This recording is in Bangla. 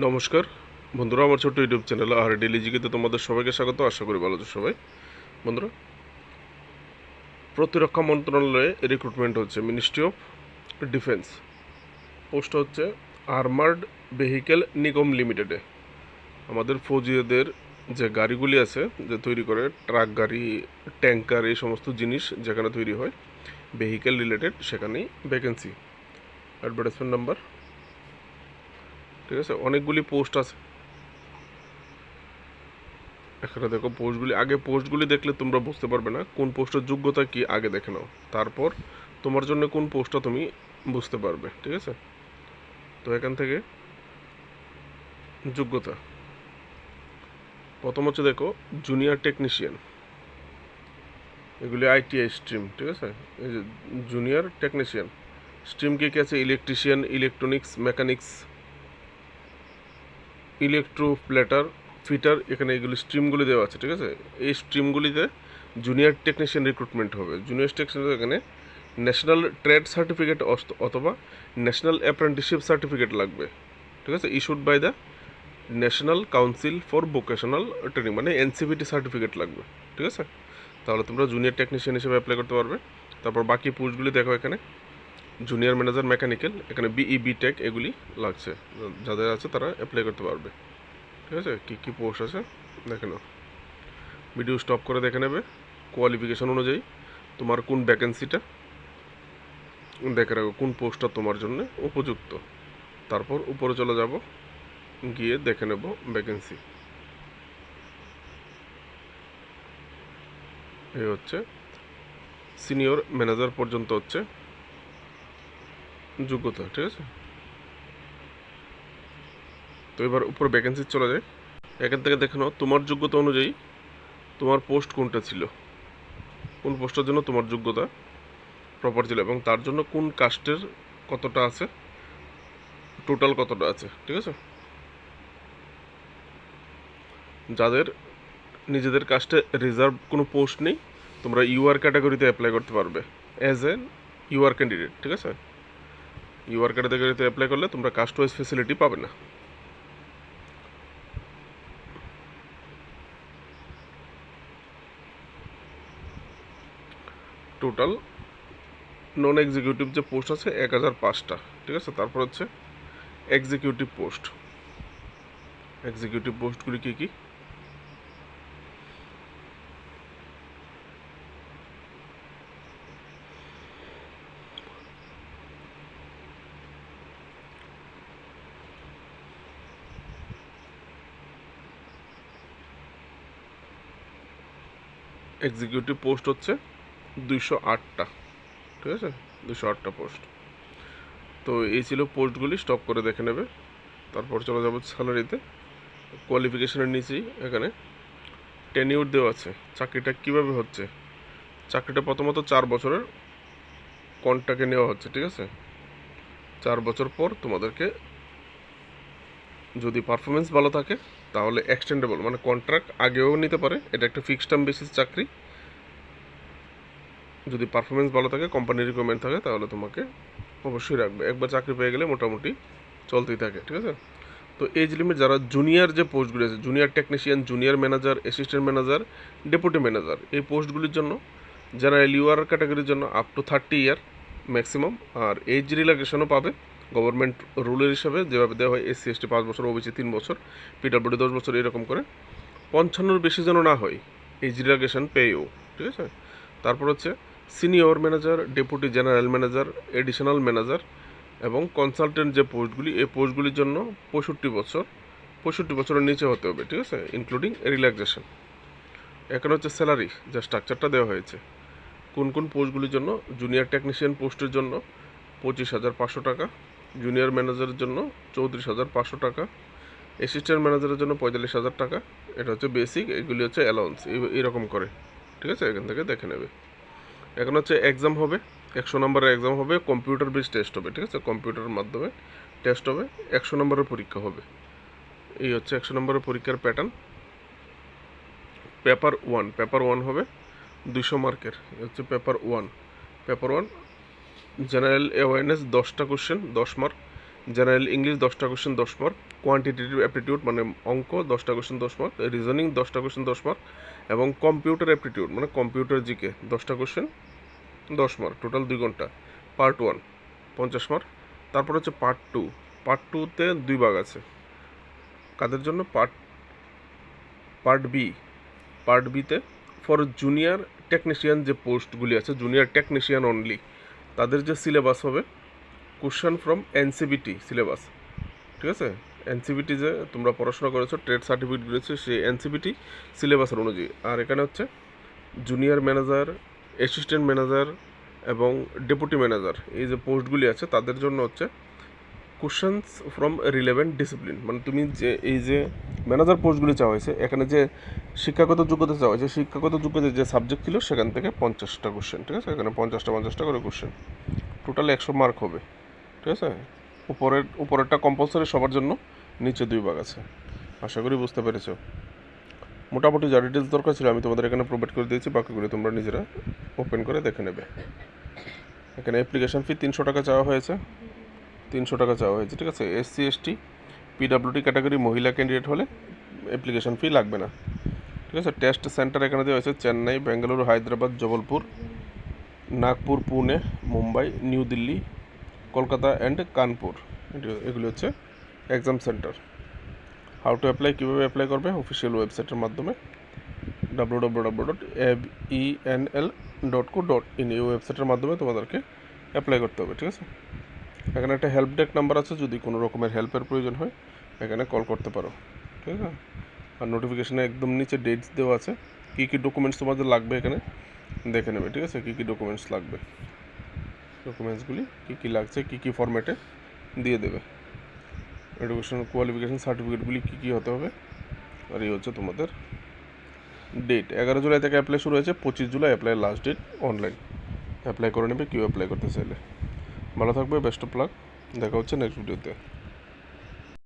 নমস্কার বন্ধুরা, আমার ছোট্ট ইউটিউব চ্যানেল আর ডেলি জিকেতে তোমাদের সবাইকে স্বাগত। আশা করি ভালো আছো সবাই। বন্ধুরা, প্রতিরক্ষা মন্ত্রণালয়ে রিক্রুটমেন্ট হচ্ছে, মিনিস্ট্রি অফ ডিফেন্স। পোস্ট হচ্ছে আর্মার্ড ভেহিকেল নিগম লিমিটেডে। আমাদের ফৌজিদের যে গাড়িগুলি আছে, যে তৈরি করে ট্রাক গাড়ি, ট্যাঙ্কার, এই সমস্ত জিনিস যেখানে তৈরি হয় ভেহিকেল রিলেটেড, সেখানেই ভ্যাকেন্সি। অ্যাডভার্টাইজমেন্ট নাম্বার, ঠিক আছে। অনেকগুলি পোস্ট আছে এখানে। দেখো পোস্টগুলি, আগে পোস্টগুলি দেখলে তোমরা বুঝতে পারবে না কোন পোস্টের যোগ্যতা কি, আগে দেখে নাও, তারপর তোমার জন্য কোন পোস্টটা তুমি বুঝতে পারবে, ঠিক আছে। তো এখান থেকে যোগ্যতা প্রথম হচ্ছে, দেখো জুনিয়র টেকনিশিয়ান, এগুলি আইটিআই স্ট্রিম, ঠিক আছে। এই যে জুনিয়র টেকনিশিয়ান স্ট্রিম কি কি আছে, electrician, electronics, mechanics, electroplater, fitter, এখানে এগুলি স্ট্রিমগুলি দেওয়া আছে, ঠিক আছে। এই স্ট্রিমগুলিতে জুনিয়র টেকনিশিয়ান রিক্রুটমেন্ট হবে। জুনিয়র টেকনিশিয়ান এখানে ন্যাশনাল ট্রেড সার্টিফিকেট অথবা ন্যাশনাল অ্যাপ্রেন্টিসশিপ সার্টিফিকেট লাগবে, ঠিক আছে। Issued by the national council for vocational training, মানে এনসিভিটি সার্টিফিকেট লাগবে, ঠিক আছে। তাহলে তোমরা জুনিয়র টেকনিশিয়ান হিসেবে অ্যাপ্লাই করতে পারবে। তারপর বাকি পোস্টগুলি দেখো এখানে, জুনিয়র ম্যানেজার মেকানিক্যাল, এখানে বিই টেক এগুলি লাগছে, যাদের আছে তারা অ্যাপ্লাই করতে পারবে, ঠিক আছে। কী কী পোস্ট আছে দেখে নাও, ভিডিও স্টপ করে দেখে নেবে। কোয়ালিফিকেশন অনুযায়ী তোমার কোন ভ্যাকেন্সিটা, দেখে রাখো কোন পোস্টটা তোমার জন্য উপযুক্ত। তারপর উপরে চলে যাব, গিয়ে দেখে নেব ভ্যাকেন্সি। এই হচ্ছে সিনিয়র ম্যানেজার পর্যন্ত হচ্ছে যোগ্যতা, ঠিক আছে। তো এবার উপরে ভ্যাকেন্সি চলে যায়, এখান থেকে দেখে নাও তোমার যোগ্যতা অনুযায়ী তোমার পোস্ট কোনটা ছিল, কোন পোস্টের জন্য তোমার যোগ্যতা প্রপার ছিল, এবং তার জন্য কোন কাস্টের কতটা আছে, টোটাল কতটা আছে, ঠিক আছে। যাদের নিজেদের কাস্টে রিজার্ভ কোনো পোস্ট নেই, তোমরা ইউআর ক্যাটাগরিতে অ্যাপ্লাই করতে পারবে অ্যাজ এন ইউআর ক্যান্ডিডেট, ঠিক আছে। ইউআর ক্যাটাগরিতে অ্যাপ্লাই করলে তোমরা কাস্ট ওয়াইজ ফেসিলিটি পাবে না। টোটাল নন এক্সিকিউটিভ যে পোস্ট আছে 1005টা, ঠিক আছে। তারপর হচ্ছে এক্সিকিউটিভ পোস্ট। এক্সিকিউটিভ পোস্টগুলি কী কী, এক্সিকিউটিভ পোস্ট হচ্ছে 208টা, ঠিক আছে, 208টা পোস্ট। তো এই ছিল পোস্টগুলি, স্টপ করে দেখে নেবে। তারপর চলে যাব স্যালারিতে। কোয়ালিফিকেশনের নিচেই এখানে টেনিউর দেওয়া আছে, চাকরিটা কীভাবে হচ্ছে। চাকরিটা প্রথমত 4 বছরের কন্ট্রাক্টে নেওয়া হচ্ছে, ঠিক আছে। 4 বছর পর তোমাদেরকে যদি পারফরমেন্স ভালো থাকে তাহলে এক্সটেন্ডেবল, মানে কন্ট্রাক্ট আগেও নিতে পারে। এটা একটা ফিক্সড টার্ম বেসিস চাকরি। যদি পারফরমেন্স ভালো থাকে, কোম্পানির রিকোয়ারমেন্ট থাকে, তাহলে তোমাকে অবশ্যই রাখবে। একবার চাকরি পেয়ে গেলে মোটামুটি চলতেই থাকে, ঠিক আছে। তো এজ লিমিট যারা জুনিয়র যে পোস্টগুলি আছে, junior technician, junior manager, assistant manager, deputy manager, এই পোস্টগুলির জন্য জেনারেল ইউআর ক্যাটাগরির জন্য আপ টু 30 ইয়ার ম্যাক্সিমাম। আর এজ রিল্যাক্সেশনও পাবে গভর্নমেন্ট রুলের হিসাবে, যেভাবে দেওয়া হয় এসসি এসটি 5 বছর, ওবিসি 3 বছর, পিডব্লিউডি 10 বছর, এরকম করে 55-র বেশি যেন না হয় এজ রিল্যাক্সেশন পেয়েও, ঠিক আছে। তারপর হচ্ছে senior manager, deputy general manager, additional manager এবং কনসালটেন্ট যে পোস্টগুলি, এই পোস্টগুলির জন্য 65 বছরের নিচে হতে হবে, ঠিক আছে, ইনক্লুডিং রিল্যাক্সেশন। এখানে হচ্ছে স্যালারি যে স্ট্রাকচারটা দেওয়া হয়েছে, কোন কোন পোস্টগুলির জন্য। জুনিয়র টেকনিশিয়ান পোস্টের জন্য 25,500 টাকা, জুনিয়র ম্যানেজারের জন্য 34,500 টাকা, অ্যাসিস্ট্যান্ট ম্যানেজারের জন্য 45,000 টাকা। এটা হচ্ছে বেসিক, এগুলি হচ্ছে অ্যালাউন্স, এরকম করে, ঠিক আছে। এখান থেকে দেখে নেবে। এখন হচ্ছে এক্সাম হবে, 100 নম্বরের এক্সাম হবে, কম্পিউটার বেস টেস্ট হবে, ঠিক আছে। কম্পিউটারের মাধ্যমে টেস্ট হবে, 100 নম্বরের পরীক্ষা হবে। এই হচ্ছে 100 নম্বরের পরীক্ষার প্যাটার্ন। পেপার ওয়ান হবে 200 মার্কের, হচ্ছে paper one. Paper one general awareness 10টা কোশ্চেন, 10 মার্ক। জেনারেল ইংলিশ 10টা কোশ্চেন 10 মার্ক, কোয়ান্টিটেটিভ অ্যাপটিটিউড মানে অঙ্ক 10টা কোশ্চেন 10 মার্ক, রিজনিং 10টা কোশ্চেন 10 মার্ক এবং কম্পিউটার অ্যাপটিটিউড মানে কম্পিউটার জিকে 10টা কোশ্চেন 10 মার্ক, টোটাল 2 ঘন্টা। Part 1 50 mark. তারপর হচ্ছে পার্ট টুতে 2 ভাগ আছে। কাদের জন্য? পার্ট বিতে ফর জুনিয়র টেকনিশিয়ান যে পোস্টগুলি আছে, জুনিয়র টেকনিশিয়ান অনলি, তাদের যে সিলেবাস হবে কোশ্চেন ফ্রম এনসিবিটি সিলেবাস, ঠিক আছে? এনসিবিটি যে তোমরা পড়াশোনা করেছো, ট্রেড সার্টিফিকেট রয়েছে সেই এনসিবিটি সিলেবাসের অনুযায়ী। আর এখানে হচ্ছে জুনিয়র ম্যানেজার, অ্যাসিস্ট্যান্ট ম্যানেজার এবং ডেপুটি ম্যানেজার এই যে পোস্টগুলি আছে তাদের জন্য হচ্ছে কোশ্চেন্স ফ্রম রিলেভেন্ট ডিসিপ্লিন, মানে তুমি যে এই যে ম্যানেজার পোস্টগুলি চাওয়া হয়েছে, এখানে যে শিক্ষাগত যোগ্যতা চাওয়া হয়েছে, শিক্ষাগত যোগ্যতা যে সাবজেক্ট ছিল সেখান থেকে 50টা কোশ্চেন, ঠিক আছে? এখানে 50টা করে কোশ্চেন, টোটাল 100 মার্ক হবে, ঠিক আছে? উপরেরটা কম্পালসারি সবার জন্য, নিচে 2 ভাগ আছে। আশা করি বুঝতে পেরেছো। মোটামুটি যা ডিটেলস দরকার ছিল আমি তোমাদের এখানে প্রোভাইড করে দিয়েছি, বাকিগুলো তোমরা নিজেরা ওপেন করে দেখে নেবে। এখানে অ্যাপ্লিকেশন ফি 300 টাকা চাওয়া হয়েছে, 300 টাকা চাওয়া হয়েছে, ঠিক আছে? SC ST PWD ক্যাটাগরি মহিলা ক্যান্ডিডেট হলে অ্যাপ্লিকেশন ফি লাগবে না, ঠিক আছে? টেস্ট সেন্টার এখানে দেওয়া হয়েছে চেন্নাই, বেঙ্গালুরু, হায়দ্রাবাদ, জবলপুর, নাগপুর, পুনে, মুম্বাই, নিউ দিল্লি, কলকাতা অ্যান্ড কানপুর, এগুলি হচ্ছে exam centre. How to apply, কীভাবে অ্যাপ্লাই করবে? অফিসিয়াল ওয়েবসাইটের মাধ্যমে www.enl.co.in এই ওয়েবসাইটের মাধ্যমে তোমাদেরকে অ্যাপ্লাই করতে হবে, ঠিক আছে? এখানে একটা হেল্প ডেস্ক নাম্বার আছে, যদি কোনো রকমের হেল্পের প্রয়োজন হয় এখানে কল করতে পারো, ঠিক আছে? আর নোটিফিকেশানে একদম নিচে ডেটস দেওয়া আছে, কী কী ডকুমেন্টস তোমাদের লাগবে এখানে দেখে নেবে, ঠিক আছে? কী কী ডকুমেন্টস লাগবে, ডকুমেন্টসগুলি কী কী লাগছে, কী কী ফরম্যাটে দিয়ে দেবে, এডুকেশন কোয়ালিফিকেশান সার্টিফিকেটগুলি কী কী হতে হবে। আর এই হচ্ছে তোমাদের ডেট। 11 জুলাই থেকে অ্যাপ্লাই শুরু হয়েছে, 25 July apply last date. Online apply করে নেবে কেউ অ্যাপ্লাই করতে চাইলে। ভালো থাকবে, বেস্ট অফ লাক, দেখা হচ্ছে নেক্সট ভিডিওতে।